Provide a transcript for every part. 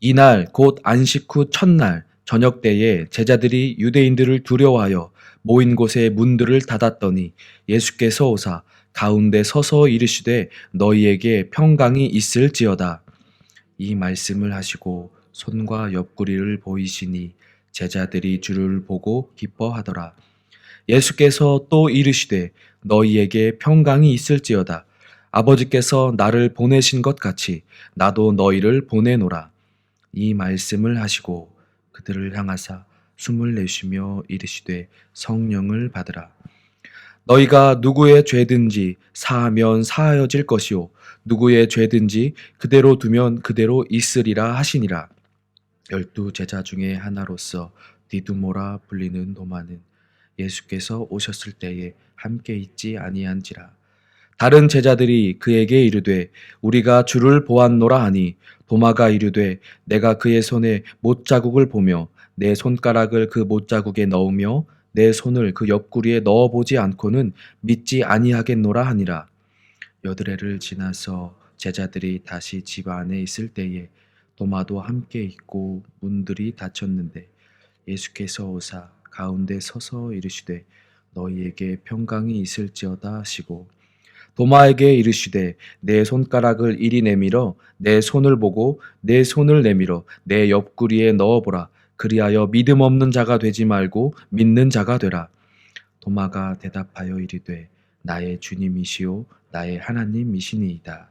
이날 곧 안식 후 첫날 저녁 때에 제자들이 유대인들을 두려워하여 모인 곳에 문들을 닫았더니 예수께서 오사 가운데 서서 이르시되 너희에게 평강이 있을지어다. 이 말씀을 하시고 손과 옆구리를 보이시니 제자들이 주를 보고 기뻐하더라. 예수께서 또 이르시되 너희에게 평강이 있을지어다. 아버지께서 나를 보내신 것 같이 나도 너희를 보내노라. 이 말씀을 하시고 그들을 향하사 숨을 내쉬며 이르시되 성령을 받으라. 너희가 누구의 죄든지 사하면 사하여질 것이요 누구의 죄든지 그대로 두면 그대로 있으리라 하시니라. 12 제자 중에 하나로서 디두모라 불리는 도마는 예수께서 오셨을 때에 함께 있지 아니한지라. 다른 제자들이 그에게 이르되 우리가 주를 보았노라 하니 도마가 이르되 내가 그의 손에 못자국을 보며 내 손가락을 그 못자국에 넣으며 내 손을 그 옆구리에 넣어보지 않고는 믿지 아니하겠노라 하니라. 여드레를 지나서 제자들이 다시 집 안에 있을 때에 도마도 함께 있고 문들이 닫혔는데 예수께서 오사 가운데 서서 이르시되 너희에게 평강이 있을지어다 하시고 도마에게 이르시되 내 손가락을 이리 내밀어 내 손을 보고 내 손을 내밀어 내 옆구리에 넣어보라. 그리하여 믿음 없는 자가 되지 말고 믿는 자가 되라. 도마가 대답하여 이르되 나의 주님이시요 나의 하나님이시니이다.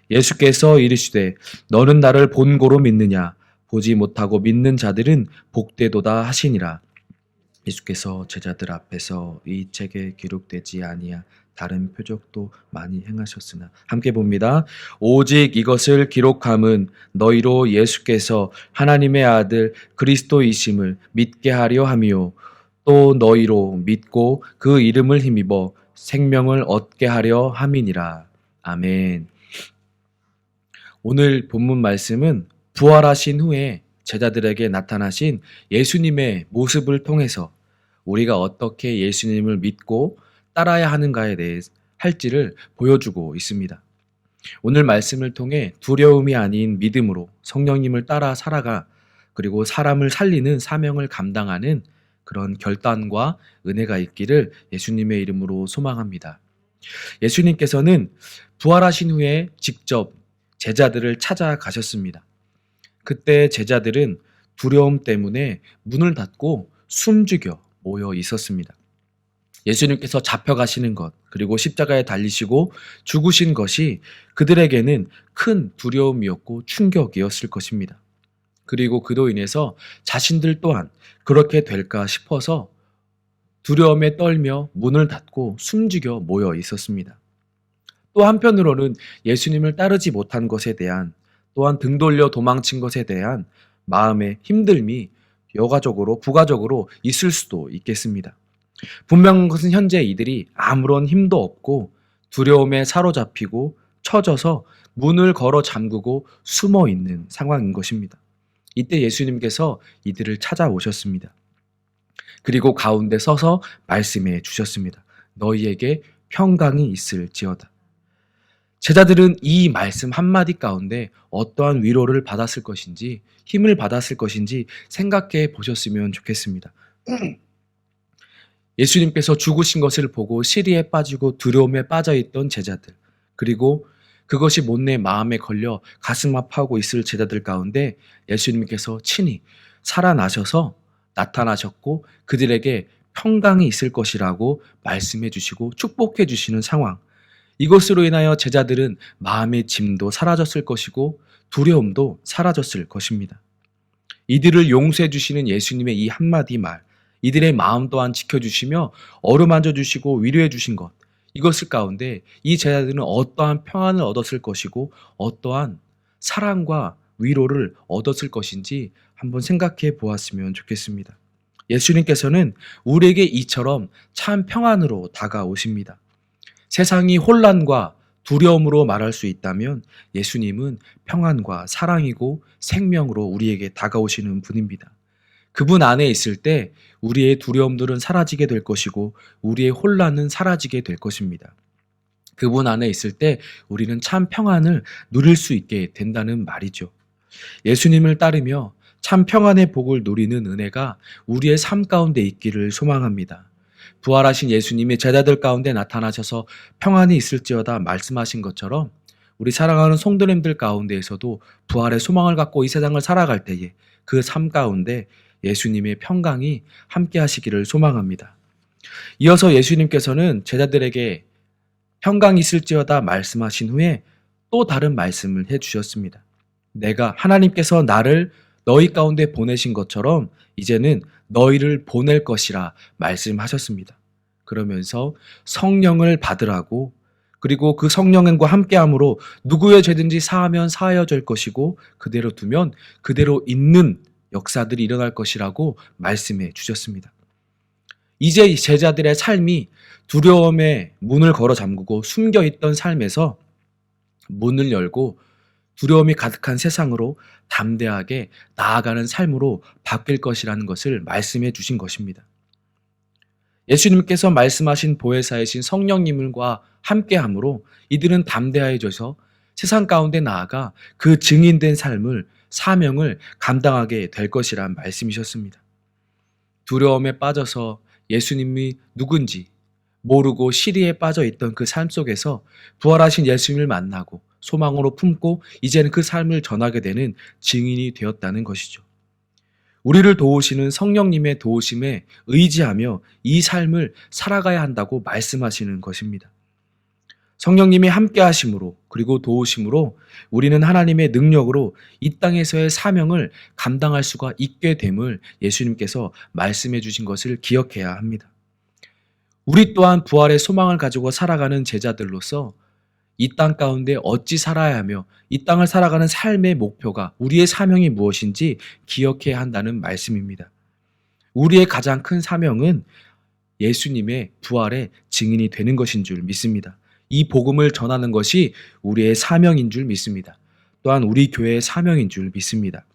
예수께서 이르시되 너는 나를 본고로 믿느냐 보지 못하고 믿는 자들은 복되도다 하시니라. 예수께서 제자들 앞에서 이 책에 기록되지 아니한 다른 표적도 많이 행하셨으나 함께 봅니다. 오직 이것을 기록함은 너희로 예수께서 하나님의 아들 그리스도이심을 믿게 하려 함이요 또 너희로 믿고 그 이름을 힘입어 생명을 얻게 하려 함이니라. 아멘. 오늘 본문 말씀은 부활하신 후에 제자들에게 나타나신 예수님의 모습을 통해서 우리가 어떻게 예수님을 믿고 따라야 하는가에 대해 할지를 보여주고 있습니다. 오늘 말씀을 통해 두려움이 아닌 믿음으로 성령님을 따라 살아가 그리고 사람을 살리는 사명을 감당하는 그런 결단과 은혜가 있기를 예수님의 이름으로 소망합니다. 예수님께서는 부활하신 후에 직접 제자들을 찾아가셨습니다. 그때 제자들은 두려움 때문에 문을 닫고 숨죽여 모여 있었습니다. 예수님께서 잡혀가시는 것, 그리고 십자가에 달리시고 죽으신 것이 그들에게는 큰 두려움이었고 충격이었을 것입니다. 그리고 그로 인해서 자신들 또한 그렇게 될까 싶어서 두려움에 떨며 문을 닫고 숨죽여 모여 있었습니다. 또 한편으로는 예수님을 따르지 못한 것에 대한 또한 등 돌려 도망친 것에 대한 마음의 힘듦이 여가적으로 부가적으로 있을 수도 있겠습니다. 분명한 것은 현재 이들이 아무런 힘도 없고 두려움에 사로잡히고 처져서 문을 걸어 잠그고 숨어 있는 상황인 것입니다. 이때 예수님께서 이들을 찾아오셨습니다. 그리고 가운데 서서 말씀해 주셨습니다. 너희에게 평강이 있을지어다. 제자들은 이 말씀 한마디 가운데 어떠한 위로를 받았을 것인지 힘을 받았을 것인지 생각해 보셨으면 좋겠습니다. 예수님께서 죽으신 것을 보고 시리에 빠지고 두려움에 빠져있던 제자들, 그리고 그것이 못내 마음에 걸려 가슴 아파하고 있을 제자들 가운데 예수님께서 친히 살아나셔서 나타나셨고 그들에게 평강이 있을 것이라고 말씀해 주시고 축복해 주시는 상황, 이것으로 인하여 제자들은 마음의 짐도 사라졌을 것이고 두려움도 사라졌을 것입니다. 이들을 용서해 주시는 예수님의 이 한마디 말, 이들의 마음 또한 지켜주시며 어루만져 주시고 위로해 주신 것, 이것을 가운데 이 제자들은 어떠한 평안을 얻었을 것이고 어떠한 사랑과 위로를 얻었을 것인지 한번 생각해 보았으면 좋겠습니다. 예수님께서는 우리에게 이처럼 참 평안으로 다가오십니다. 세상이 혼란과 두려움으로 말할 수 있다면 예수님은 평안과 사랑이고 생명으로 우리에게 다가오시는 분입니다. 그분 안에 있을 때 우리의 두려움들은 사라지게 될 것이고 우리의 혼란은 사라지게 될 것입니다. 그분 안에 있을 때 우리는 참 평안을 누릴 수 있게 된다는 말이죠. 예수님을 따르며 참 평안의 복을 누리는 은혜가 우리의 삶 가운데 있기를 소망합니다. 부활하신 예수님이 제자들 가운데 나타나셔서 평안이 있을지어다 말씀하신 것처럼 우리 사랑하는 성도님들 가운데에서도 부활의 소망을 갖고 이 세상을 살아갈 때에 그 삶 가운데 예수님의 평강이 함께 하시기를 소망합니다. 이어서 예수님께서는 제자들에게 평강이 있을지어다 말씀하신 후에 또 다른 말씀을 해주셨습니다. 내가 하나님께서 나를 너희 가운데 보내신 것처럼 이제는 너희를 보낼 것이라 말씀하셨습니다. 그러면서 성령을 받으라고, 그리고 그 성령과 함께함으로 누구의 죄든지 사하면 사하여질 것이고 그대로 두면 그대로 있는 역사들이 일어날 것이라고 말씀해 주셨습니다. 이제 제자들의 삶이 두려움의 문을 걸어 잠그고 숨겨있던 삶에서 문을 열고 두려움이 가득한 세상으로 담대하게 나아가는 삶으로 바뀔 것이라는 것을 말씀해 주신 것입니다. 예수님께서 말씀하신 보혜사이신 성령님과 함께함으로 이들은 담대해져서 세상 가운데 나아가 그 증인된 삶을, 사명을 감당하게 될 것이란 말씀이셨습니다. 두려움에 빠져서 예수님이 누군지 모르고 시리에 빠져 있던 그 삶 속에서 부활하신 예수님을 만나고 소망으로 품고 이제는 그 삶을 전하게 되는 증인이 되었다는 것이죠. 우리를 도우시는 성령님의 도우심에 의지하며 이 삶을 살아가야 한다고 말씀하시는 것입니다. 성령님이 함께 하심으로 그리고 도우심으로 우리는 하나님의 능력으로 이 땅에서의 사명을 감당할 수가 있게 됨을 예수님께서 말씀해 주신 것을 기억해야 합니다. 우리 또한 부활의 소망을 가지고 살아가는 제자들로서 이 땅 가운데 어찌 살아야 하며 이 땅을 살아가는 삶의 목표가, 우리의 사명이 무엇인지 기억해야 한다는 말씀입니다. 우리의 가장 큰 사명은 예수님의 부활의 증인이 되는 것인 줄 믿습니다. 이 복음을 전하는 것이 우리의 사명인 줄 믿습니다. 또한 우리 교회의 사명인 줄 믿습니다.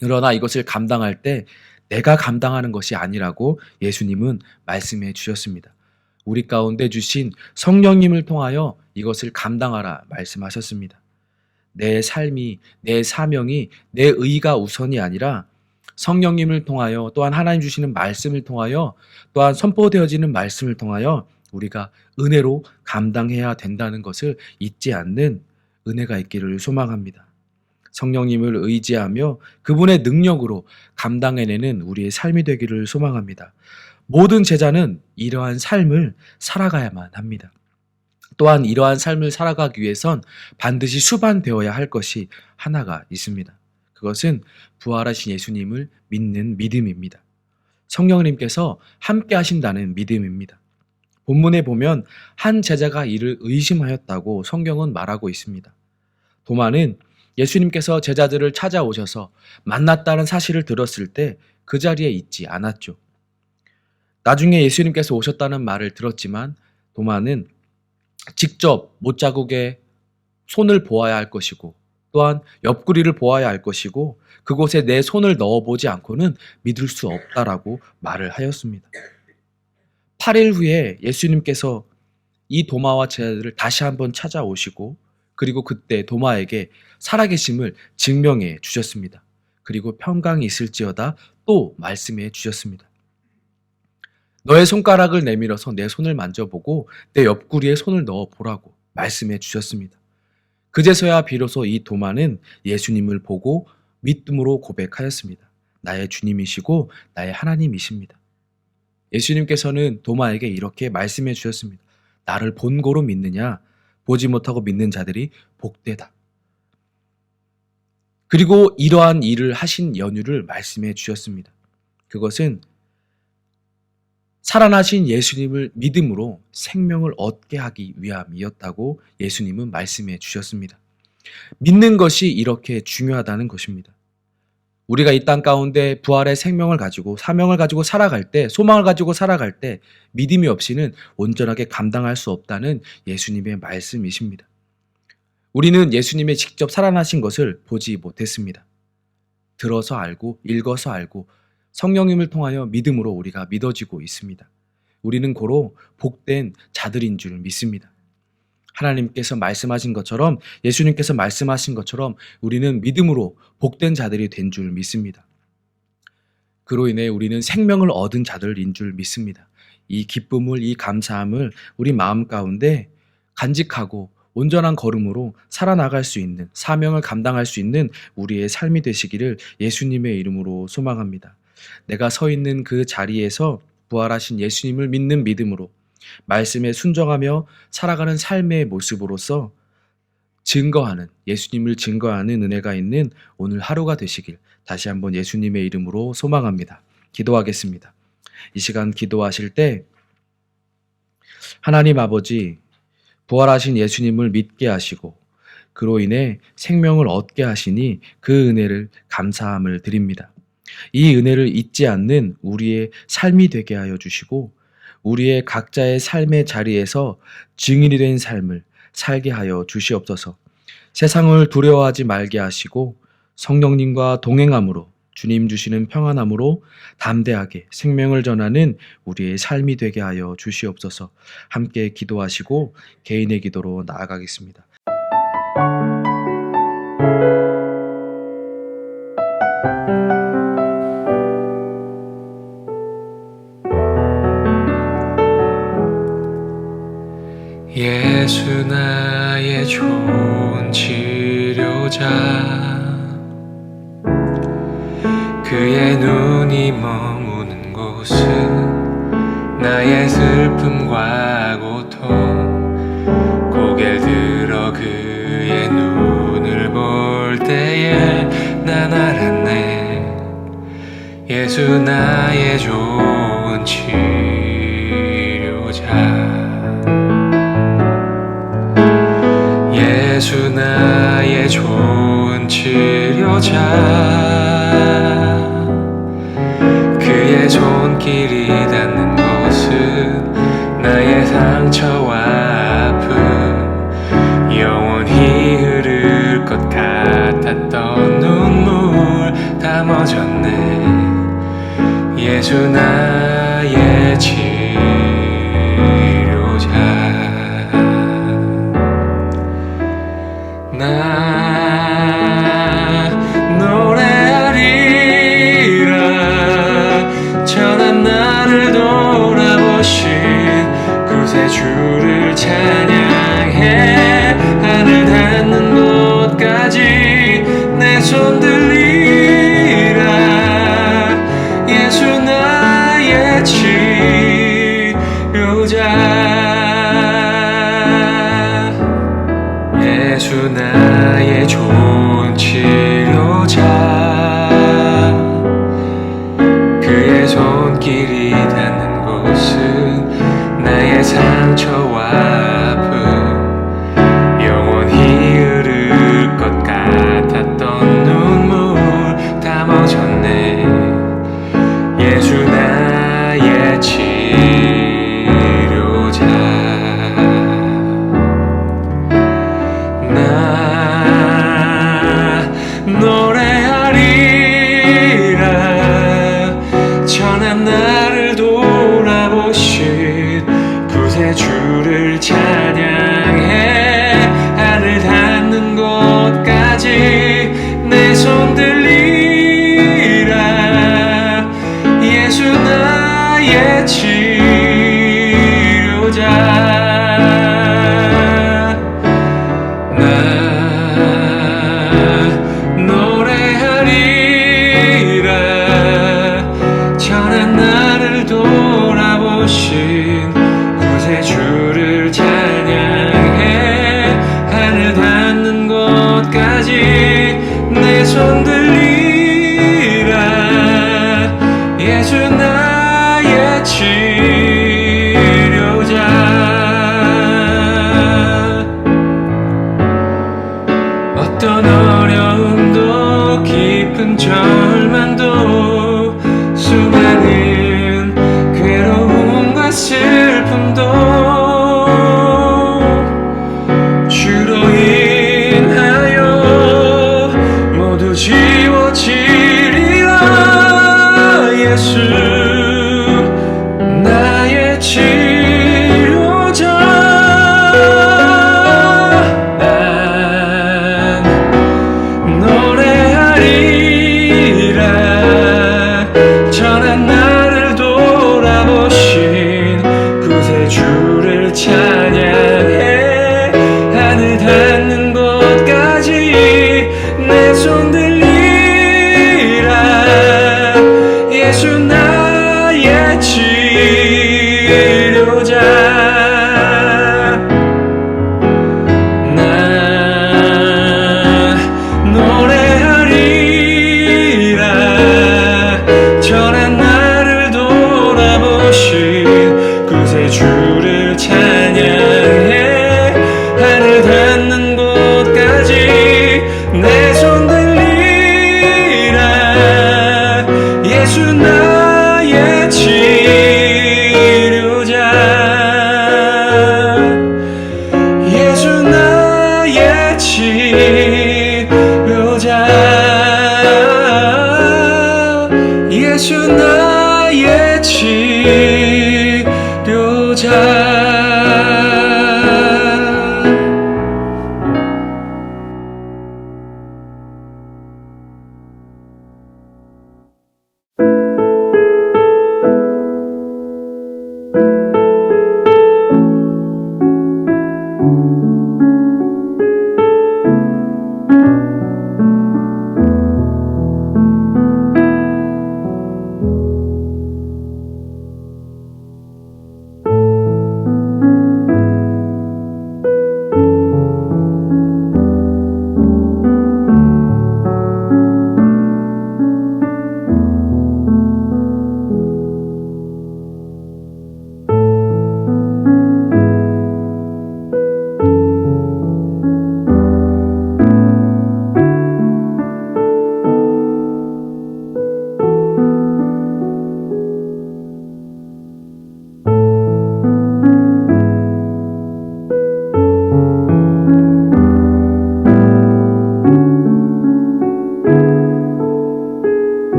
그러나 이것을 감당할 때 내가 감당하는 것이 아니라고 예수님은 말씀해 주셨습니다. 우리 가운데 주신 성령님을 통하여 이것을 감당하라 말씀하셨습니다. 내 삶이, 내 사명이, 내 의가 우선이 아니라 성령님을 통하여, 또한 하나님 주시는 말씀을 통하여, 또한 선포되어지는 말씀을 통하여 우리가 은혜로 감당해야 된다는 것을 잊지 않는 은혜가 있기를 소망합니다. 성령님을 의지하며 그분의 능력으로 감당해내는 우리의 삶이 되기를 소망합니다. 모든 제자는 이러한 삶을 살아가야만 합니다. 또한 이러한 삶을 살아가기 위해선 반드시 수반되어야 할 것이 하나가 있습니다. 그것은 부활하신 예수님을 믿는 믿음입니다. 성령님께서 함께 하신다는 믿음입니다. 본문에 보면 한 제자가 이를 의심하였다고 성경은 말하고 있습니다. 도마는 예수님께서 제자들을 찾아오셔서 만났다는 사실을 들었을 때 그 자리에 있지 않았죠. 나중에 예수님께서 오셨다는 말을 들었지만 도마는 직접 못자국에 손을 보아야 할 것이고 또한 옆구리를 보아야 할 것이고 그곳에 내 손을 넣어보지 않고는 믿을 수 없다라고 말을 하였습니다. 8일 후에 예수님께서 이 도마와 제자들을 다시 한번 찾아오시고 그리고 그때 도마에게 살아계심을 증명해 주셨습니다. 그리고 평강이 있을지어다 또 말씀해 주셨습니다. 너의 손가락을 내밀어서 내 손을 만져보고 내 옆구리에 손을 넣어보라고 말씀해 주셨습니다. 그제서야 비로소 이 도마는 예수님을 보고 믿음으로 고백하였습니다. 나의 주님이시고 나의 하나님이십니다. 예수님께서는 도마에게 이렇게 말씀해 주셨습니다. 나를 본고로 믿느냐? 보지 못하고 믿는 자들이 복되다. 그리고 이러한 일을 하신 연유를 말씀해 주셨습니다. 그것은 살아나신 예수님을 믿음으로 생명을 얻게 하기 위함이었다고 예수님은 말씀해 주셨습니다. 믿는 것이 이렇게 중요하다는 것입니다. 우리가 이 땅 가운데 부활의 생명을 가지고 사명을 가지고 살아갈 때, 소망을 가지고 살아갈 때 믿음이 없이는 온전하게 감당할 수 없다는 예수님의 말씀이십니다. 우리는 예수님의 직접 살아나신 것을 보지 못했습니다. 들어서 알고 읽어서 알고 성령님을 통하여 믿음으로 우리가 믿어지고 있습니다. 우리는 고로 복된 자들인 줄 믿습니다. 하나님께서 말씀하신 것처럼, 예수님께서 말씀하신 것처럼 우리는 믿음으로 복된 자들이 된 줄 믿습니다. 그로 인해 우리는 생명을 얻은 자들인 줄 믿습니다. 이 기쁨을, 이 감사함을 우리 마음 가운데 간직하고 온전한 걸음으로 살아나갈 수 있는, 사명을 감당할 수 있는 우리의 삶이 되시기를 예수님의 이름으로 소망합니다. 내가 서 있는 그 자리에서 부활하신 예수님을 믿는 믿음으로 말씀에 순종하며 살아가는 삶의 모습으로서 증거하는, 예수님을 증거하는 은혜가 있는 오늘 하루가 되시길 다시 한번 예수님의 이름으로 소망합니다. 기도하겠습니다. 이 시간 기도하실 때 하나님 아버지, 부활하신 예수님을 믿게 하시고 그로 인해 생명을 얻게 하시니 그 은혜를 감사함을 드립니다. 이 은혜를 잊지 않는 우리의 삶이 되게 하여 주시고 우리의 각자의 삶의 자리에서 증인이 된 삶을 살게 하여 주시옵소서. 세상을 두려워하지 말게 하시고 성령님과 동행함으로, 주님 주시는 평안함으로 담대하게 생명을 전하는 우리의 삶이 되게 하여 주시옵소서. 함께 기도하시고 개인의 기도로 나아가겠습니다. 예수 나의 좋은 치료자, 그의 눈이 머무는 곳은 나의 슬픔과 고통, 고개를 들어 그의 눈을 볼 때에 난 알았네. 예수 나의 좋은 치료자, 예수 나의 좋은 치료자, 그의 손길이 닿는 곳은 나의 상처와 아픔, 영원히 흐를 것 같았던 눈물 다 멎었네. 예수 나의 치료자, 나 노래하리라. 전한 나를 돌아보신 구세주를 찬양해. 하늘 닿는 곳까지 내 손 들리라. 예수 나의 치료자, 예수 나의 좋은 치료자, 그의 손길이 닿는 곳은 나의 상처와 아픔, 영원히 흐를 것 같았던 눈물 다 멎었네. 예수 나의 치료자, 나 노래하리라. 전한 나를 돌아보신 구세주를 찬양해. 하늘 닿는 곳까지 내 손 들리라. 예수 나의 치료자, 돌아보신 구세주를 찬양해. 하늘 닿는 곳까지 내 손 들리라. 예수 나의 치료자, 어떤 어려움도 깊은 절망도 수많은 괴로움과 슬픔도 주로 인하여 모두 지워지리라. 예수 나의 치료자, 노래하리라 전한 나를 돌아보신 구세주를 찬양해 하늘 닿는 곳까지 내 손 들리라 예수 나의 치료자 나 노래하리라 전한 나를 돌아보신 구세주를 찬양해 하늘 닿는 곳까지 내 손 들리라 예수 나의 치료자 예수 나의 치료자